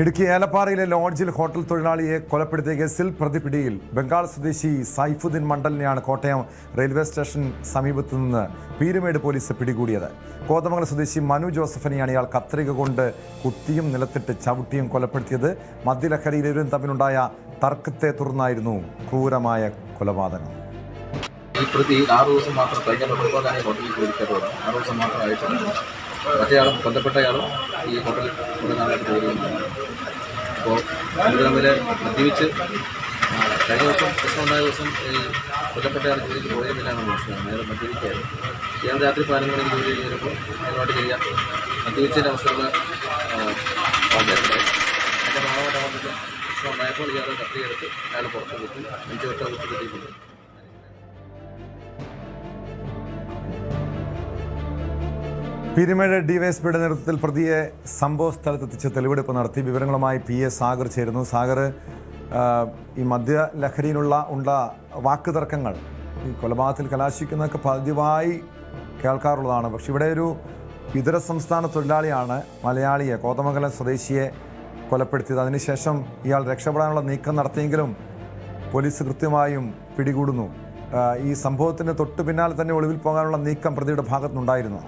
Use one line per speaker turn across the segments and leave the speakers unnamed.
ഇടുക്കി ഏലപ്പാറയിലെ ലോഡ്ജിൽ ഹോട്ടൽ തൊഴിലാളിയെ കൊലപ്പെടുത്തിയ കേസിൽ പ്രതി പിടിയിൽ. ബംഗാൾ സ്വദേശി സൈഫുദ്ദീൻ മണ്ഡലിനെയാണ് കോട്ടയം റെയിൽവേ സ്റ്റേഷൻ സമീപത്തു നിന്ന് പീരുമേട് പോലീസ് പിടികൂടിയത്. കോതമംഗലം സ്വദേശി മനു ജോസഫിനെയാണ് ഇയാൾ കത്രിക കൊണ്ട് കുത്തിയും നിലത്തിട്ട് ചവിട്ടിയും കൊലപ്പെടുത്തിയത്. മദ്യലഹരിയിൽ ഇരുവരും തമ്മിലുണ്ടായ തർക്കത്തെ തുടർന്നായിരുന്നു ക്രൂരമായ കൊലപാതകം.
ഈ പ്രതി 6 ദിവസം മാത്രം കഴിഞ്ഞ ഹോട്ടലിൽ ജോലിക്കാർ 6 ദിവസം മാത്രമായിട്ടുണ്ട്. മറ്റേയാളും കൊല്ലപ്പെട്ടയാളും ഈ ഹോട്ടലിൽ കുറേ നാളായിട്ട് ജോലി ചെയ്യുന്നതാണ്. അപ്പോൾ ഇവർ തമ്മിൽ മദ്യപിച്ച് കഴിഞ്ഞ ദിവസം പ്രശ്നമുണ്ടായ ദിവസം ഈ കൊല്ലപ്പെട്ടയാൾ ജോലിക്ക് പോയിരുന്നില്ലാണ് മനസ്സിലാകുന്നത്. അയാൾ മദ്യപിക്കായിരുന്നു. ഇയാൾ രാത്രി 11 മണിക്ക് ജോലി കഴിഞ്ഞ് വരുമ്പോൾ അയാളോട്ട് ചെയ്യാം മദ്യപിച്ചതിൻ്റെ അവസരങ്ങൾ ഉണ്ടായിട്ടുണ്ടായി. അതിൻ്റെ ഭാഗമായിട്ട് വന്നിട്ട് പ്രശ്നം ഉണ്ടായപ്പോൾ ഇയാൾ കത്തിയെടുത്ത് അയാൾ പുറത്ത് കുത്തി 5 വട്ടം കുത്തി കിട്ടിയിട്ടുണ്ട്.
പീരുമേട് ഡിവൈഎസ്പിയുടെ നേതൃത്വത്തിൽ പ്രതിയെ സംഭവ സ്ഥലത്തെത്തിച്ച് തെളിവെടുപ്പ് നടത്തി. വിവരങ്ങളുമായി PA സാഗർ ചേരുന്നു. സാഗർ, ഈ മദ്യലഹരിയിലുള്ള വാക്ക് തർക്കങ്ങൾ ഈ കൊലപാതകത്തിൽ കലാശിക്കുന്നതൊക്കെ പതിവായി കേൾക്കാറുള്ളതാണ്. പക്ഷെ ഇവിടെ ഒരു ഇതര സംസ്ഥാന തൊഴിലാളിയാണ് മലയാളിയെ, കോതമംഗലം സ്വദേശിയെ കൊലപ്പെടുത്തിയത്. അതിനുശേഷം ഇയാൾ രക്ഷപ്പെടാനുള്ള നീക്കം നടത്തിയെങ്കിലും പോലീസ് കൃത്യമായും പിടികൂടുന്നു. ഈ സംഭവത്തിന് തൊട്ടു പിന്നാലെ തന്നെ ഒളിവിൽ പോകാനുള്ള നീക്കം പ്രതിയുടെ ഭാഗത്തുനിന്നുണ്ടായിരുന്നു.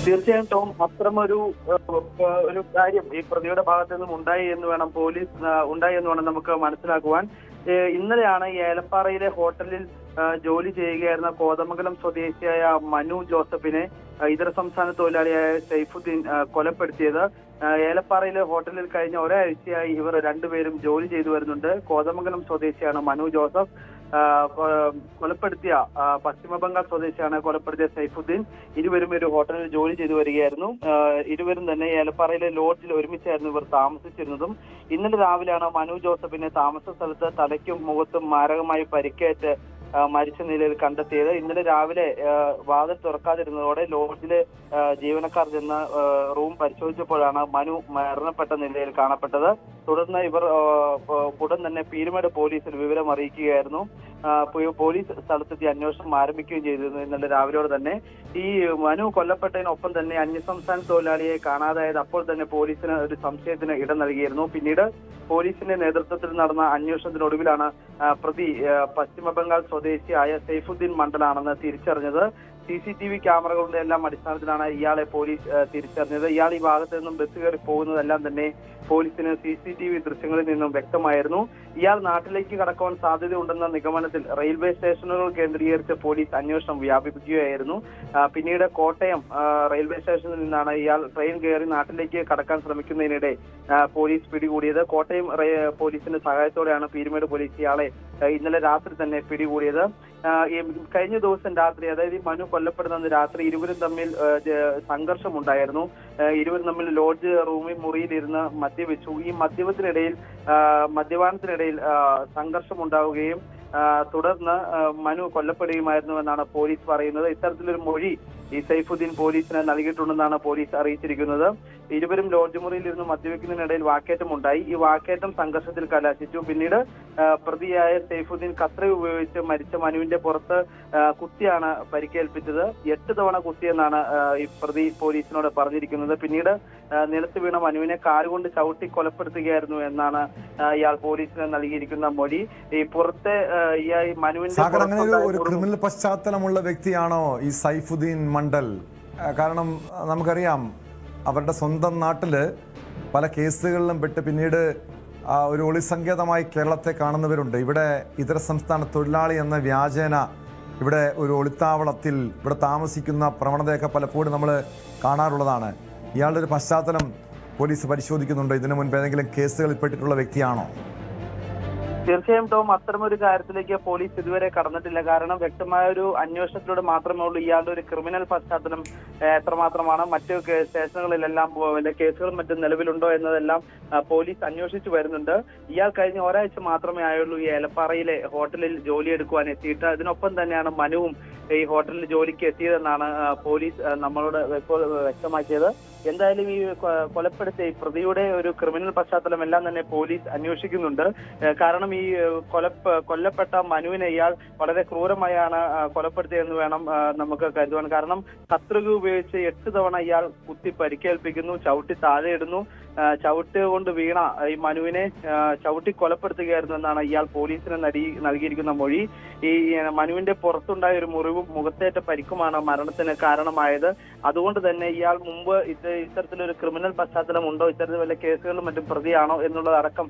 തീർച്ചയായും ടോം, അത്തരമൊരു കാര്യം ഈ പ്രതിയുടെ ഭാഗത്തു നിന്നും ഉണ്ടായി എന്ന് വേണം നമുക്ക് മനസ്സിലാക്കുവാൻ. ഇന്നലെയാണ് ഈ ഏലപ്പാറയിലെ ഹോട്ടലിൽ ജോലി ചെയ്യുകയായിരുന്ന കോതമംഗലം സ്വദേശിയായ മനു ജോസഫിനെ ഇതര സംസ്ഥാന തൊഴിലാളിയായ സൈഫുദ്ദീൻ കൊലപ്പെടുത്തിയത്. ഏലപ്പാറയിലെ ഹോട്ടലിൽ കഴിഞ്ഞ ഒരാഴ്ചയായി ഇവർ രണ്ടുപേരും ജോലി ചെയ്തു വരുന്നുണ്ട്. കോതമംഗലം സ്വദേശിയാണ് മനു ജോസഫ്. കൊലപ്പെടുത്തിയ പശ്ചിമബംഗാൾ സ്വദേശിയാണ് കൊലപ്പെടുത്തിയ സൈഫുദ്ദീൻ. ഇരുവരും ഒരു ഹോട്ടലിൽ ജോലി ചെയ്തു വരികയായിരുന്നു. ഇരുവരും തന്നെ ഏലപ്പാറയിലെ ലോഡ്ജിൽ ഒരുമിച്ചായിരുന്നു ഇവർ താമസിച്ചിരുന്നതും. ഇന്നലെ രാവിലെയാണ് മനു ജോസഫിനെ താമസ സ്ഥലത്ത് തലയ്ക്കും മുഖത്തും മാരകമായി പരിക്കേറ്റ് മരിച്ച നിലയിൽ കണ്ടെത്തിയത്. ഇന്നലെ രാവിലെ വാതിൽ തുറക്കാതിരുന്നതോടെ ലോഡ്ജിലെ ജീവനക്കാർ ചെന്ന് റൂം പരിശോധിച്ചപ്പോഴാണ് മനു മരണപ്പെട്ട നിലയിൽ കാണപ്പെട്ടത്. തുടർന്ന് ഇവർ ഉടൻ തന്നെ പീരുമേട് പോലീസിൽ വിവരം അറിയിക്കുകയായിരുന്നു. പോലീസ് സ്ഥലത്തെത്തി അന്വേഷണം ആരംഭിക്കുകയും ചെയ്തിരുന്നു. ഇന്നലെ രാവിലെയോടെ തന്നെ ഈ മനു കൊല്ലപ്പെട്ടതിനൊപ്പം തന്നെ അന്യസംസ്ഥാന തൊഴിലാളിയെ കാണാതായത് അപ്പോൾ തന്നെ പോലീസിന് ഒരു സംശയത്തിന് ഇടം നൽകിയിരുന്നു. പിന്നീട് പോലീസിന്റെ നേതൃത്വത്തിൽ നടന്ന അന്വേഷണത്തിനൊടുവിലാണ് പ്രതി പശ്ചിമബംഗാൾ സ്വദേശിയായ സൈഫുദ്ദീൻ മണ്ഡലാണെന്ന് തിരിച്ചറിഞ്ഞത്. CCTV ക്യാമറകളുടെ എല്ലാം അടിസ്ഥാനത്തിലാണ് ഇയാളെ പോലീസ് തിരിച്ചറിഞ്ഞത്. ഇയാൾ ഈ ഭാഗത്ത് നിന്നും ബസ് കയറി പോകുന്നതെല്ലാം തന്നെ പോലീസിന് CCTV ദൃശ്യങ്ങളിൽ നിന്നും വ്യക്തമായിരുന്നു. ഇയാൾ നാട്ടിലേക്ക് കടക്കുവാൻ സാധ്യതയുണ്ടെന്ന നിഗമനത്തിൽ റെയിൽവേ സ്റ്റേഷനുകൾ കേന്ദ്രീകരിച്ച് പോലീസ് അന്വേഷണം വ്യാപിപ്പിക്കുകയായിരുന്നു. പിന്നീട് കോട്ടയം റെയിൽവേ സ്റ്റേഷനിൽ നിന്നാണ് ഇയാൾ ട്രെയിൻ കയറി നാട്ടിലേക്ക് കടക്കാൻ ശ്രമിക്കുന്നതിനിടെ പോലീസ് പിടികൂടിയത്. കോട്ടയം പോലീസിന്റെ സഹായത്തോടെയാണ് പീരുമേട് പോലീസ് ഇയാളെ ഇന്നലെ രാത്രി തന്നെ പിടികൂടിയത്. കഴിഞ്ഞ ദിവസം രാത്രി, അതായത് ഈ മനു കൊല്ലപ്പെടുന്ന രാത്രി ഇരുവരും തമ്മിൽ സംഘർഷമുണ്ടായിരുന്നു. ഇരുവരും തമ്മിൽ ലോഡ്ജ് മുറിയിലിരുന്ന് മദ്യപിച്ചു. ഈ മദ്യപാനത്തിനിടയിൽ സംഘർഷമുണ്ടാവുകയും തുടർന്ന് മനു കൊല്ലപ്പെടുകയുമായിരുന്നു എന്നാണ് പോലീസ് പറയുന്നത്. ഇത്തരത്തിലൊരു മൊഴി ഈ സൈഫുദ്ദീൻ പോലീസിന് നൽകിയിട്ടുണ്ടെന്നാണ് പോലീസ് അറിയിച്ചിരിക്കുന്നത്. ഇരുവരും ലോഡ്ജ് മുറിയിലിരുന്ന് മദ്യപിക്കുന്നതിനിടയിൽ വാക്കേറ്റമുണ്ടായി. ഈ വാക്കേറ്റം സംഘർഷത്തിൽ കലാശിച്ചു. പിന്നീട് പ്രതിയായ സൈഫുദ്ദീൻ കത്രിക ഉപയോഗിച്ച് മരിച്ച മനുവിന്റെ പുറത്ത് കുത്തിയാണ് പരിക്കേൽപ്പിച്ചത്. 8 തവണ കുത്തിയെന്നാണ് ഈ പ്രതി പോലീസിനോട് പറഞ്ഞിരിക്കുന്നത്. പിന്നീട് നിലത്ത് വീണ മനുവിനെ കാലുകൊണ്ട് ചവിട്ടി കൊലപ്പെടുത്തുകയായിരുന്നു എന്നാണ് ഇയാൾ പോലീസിന് നൽകിയിരിക്കുന്ന മൊഴി. ഈ പുറത്തെ ഈ മനുവിന്റെ
ഒരു ക്രിമിനൽ പശ്ചാത്തലമുള്ള വ്യക്തിയാണോ ഈ സൈഫുദ്ദീൻ മണ്ഡൽ? കാരണം നമുക്കറിയാം അവരുടെ സ്വന്തം നാട്ടില് പല കേസുകളിലും പെട്ട് പിന്നീട് ഒരു ഒളിസങ്കേതമായി കേരളത്തെ കാണുന്നവരുണ്ട്. ഇവിടെ ഇതര സംസ്ഥാന തൊഴിലാളി എന്ന വ്യാജേന ഇവിടെ ഒരു ഒളിത്താവളത്തിൽ ഇവിടെ താമസിക്കുന്ന പ്രവണതയൊക്കെ പലപ്പോഴും നമ്മൾ കാണാറുള്ളതാണ്. ഇയാളുടെ ഒരു പശ്ചാത്തലം പോലീസ് പരിശോധിക്കുന്നുണ്ടോ? ഇതിനു മുൻപ് ഏതെങ്കിലും കേസുകളിൽ പെട്ടിട്ടുള്ള വ്യക്തിയാണോ?
തീർച്ചയായും ടോം, അത്തരമൊരു കാര്യത്തിലേക്ക് പോലീസ് ഇതുവരെ കടന്നിട്ടില്ല. കാരണം വ്യക്തമായ ഒരു അന്വേഷണത്തിലൂടെ മാത്രമേ ഉള്ളൂ ഇയാളുടെ ഒരു ക്രിമിനൽ പശ്ചാത്തലം എത്രമാത്രമാണ്, മറ്റു സ്റ്റേഷനുകളിലെല്ലാം കേസുകളും മറ്റും നിലവിലുണ്ടോ എന്നതെല്ലാം പോലീസ് അന്വേഷിച്ചു വരുന്നുണ്ട്. ഇയാൾ കഴിഞ്ഞ ഒരാഴ്ച മാത്രമേ ആയുള്ളൂ ഈ ഏലപ്പാറയിലെ ഹോട്ടലിൽ ജോലിയെടുക്കുവാൻ എത്തിയിട്ട്. അതിനൊപ്പം തന്നെയാണ് മനുവും ഈ ഹോട്ടലിൽ ജോലിക്ക് എത്തിയതെന്നാണ് പോലീസ് നമ്മളോട് ഇപ്പോൾ വ്യക്തമാക്കിയത്. എന്തായാലും ഈ കൊലപ്പെടുത്തിയ ഈ പ്രതിയുടെ ഒരു ക്രിമിനൽ പശ്ചാത്തലം എല്ലാം തന്നെ പോലീസ് അന്വേഷിക്കുന്നുണ്ട്. കാരണം ഈ കൊല്ലപ്പെട്ട മനുവിനെ ഇയാൾ വളരെ ക്രൂരമായാണ് കൊലപ്പെടുത്തിയതെന്ന് വേണം നമുക്ക് കരുതുവാൻ. കാരണം കത്രിക ഉപയോഗിച്ച് 8 തവണ ഇയാൾ കുത്തി പരിക്കേൽപ്പിക്കുന്നു, ചവിട്ടി താഴെയിടുന്നു. ചവിട്ട് കൊണ്ട് വീണ ഈ മനുവിനെ ചവിട്ടി കൊലപ്പെടുത്തുകയായിരുന്നു എന്നാണ് ഇയാൾ പോലീസിന് നൽകിയിരിക്കുന്ന മൊഴി. ഈ മനുവിന്റെ പുറത്തുണ്ടായ ഒരു മുറിവും മുഖത്തേറ്റ പരിക്കുമാണ് മരണത്തിന് കാരണമായത്. അതുകൊണ്ട് തന്നെ ഇയാൾ മുമ്പ് ഇത്തരത്തിലൊരു ക്രിമിനൽ പശ്ചാത്തലം ഉണ്ടോ, ഇത്തരത്തിൽ വല്ല കേസുകളിലും മറ്റും പ്രതിയാണോ എന്നുള്ളതടക്കം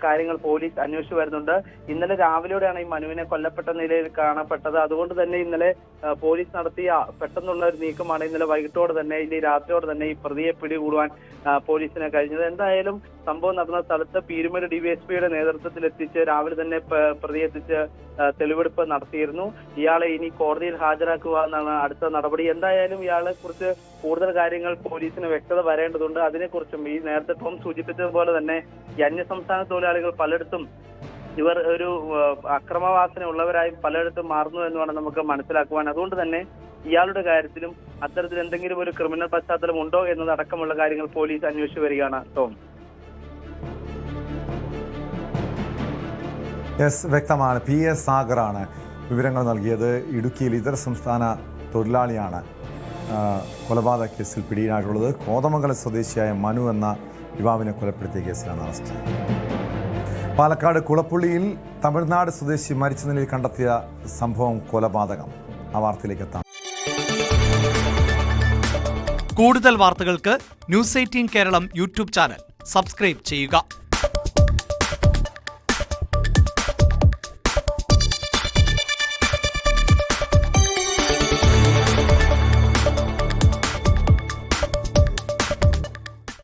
കാര്യങ്ങൾ പോലീസ് അന്വേഷിച്ചു വരുന്നുണ്ട്. ഇന്നലെ രാവിലെയോടെയാണ് ഈ മനുവിനെ കൊല്ലപ്പെട്ട നിലയിൽ കാണപ്പെട്ടത്. അതുകൊണ്ട് തന്നെ ഇന്നലെ പോലീസ് നടത്തിയ പെട്ടെന്നുള്ള ഒരു നീക്കമാണ് ഇന്നലെ വൈകിട്ടോടെ തന്നെ, ഇനി രാത്രിയോടെ തന്നെ ഈ പ്രതിയെ പിടികൂടുവാൻ പോലീസിന് കഴിഞ്ഞത്. എന്തായാലും സംഭവം നടന്ന സ്ഥലത്ത് പീരുമേട് ഡിവൈഎസ്പിയുടെ നേതൃത്വത്തിൽ എത്തിച്ച് രാവിലെ തന്നെ പ്രതിയെ എത്തിച്ച് തെളിവെടുപ്പ് നടത്തിയിരുന്നു. ഇയാളെ ഇനി കോടതിയിൽ ഹാജരാക്കുക എന്നാണ് അടുത്ത നടപടി. എന്തായാലും ഇയാളെ കുറിച്ച് കൂടുതൽ കാര്യങ്ങൾ പോലീസിന് വ്യക്തത വരേണ്ടതുണ്ട്. അതിനെക്കുറിച്ചും ഈ നേരത്തെ ടോം സൂചിപ്പിച്ചതുപോലെ തന്നെ ഈ അന്യസംസ്ഥാന തൊഴിലാളികൾ പലയിടത്തും ഇവർ ഒരു അക്രമവാസന ഉള്ളവരായി പലയിടത്തും മാറുന്നു എന്ന് വേണം നമുക്ക് മനസ്സിലാക്കുവാൻ. അതുകൊണ്ട് തന്നെ ഇയാളുടെ കാര്യത്തിലും അത്തരത്തിൽ എന്തെങ്കിലും ഒരു ക്രിമിനൽ പശ്ചാത്തലം ഉണ്ടോ എന്നതടക്കമുള്ള കാര്യങ്ങൾ പോലീസ് അന്വേഷിച്ചു വരികയാണ്. ടോം,
വ്യക്തമാണ്. PS സാഗറാണ് വിവരങ്ങൾ നൽകിയത്. ഇടുക്കിയിൽ ഇതര സംസ്ഥാന തൊഴിലാളിയാണ് കൊലപാതക കേസിൽ പിടിയിലായിട്ടുള്ളത്. കോതമംഗലം സ്വദേശിയായ മനു എന്ന യുവാവിനെ കൊലപ്പെടുത്തിയ കേസിലാണ് അറസ്റ്റ്. പാലക്കാട് കുളപ്പുള്ളിയിൽ തമിഴ്നാട് സ്വദേശി മരിച്ച നിലയിൽ കണ്ടെത്തിയ സംഭവം കൊലപാതകം. ആ വാർത്തയിലേക്ക് എത്താം.
കൂടുതൽ വാർത്തകൾക്ക് News 18 Keralam YouTube channel subscribe ചെയ്യുക.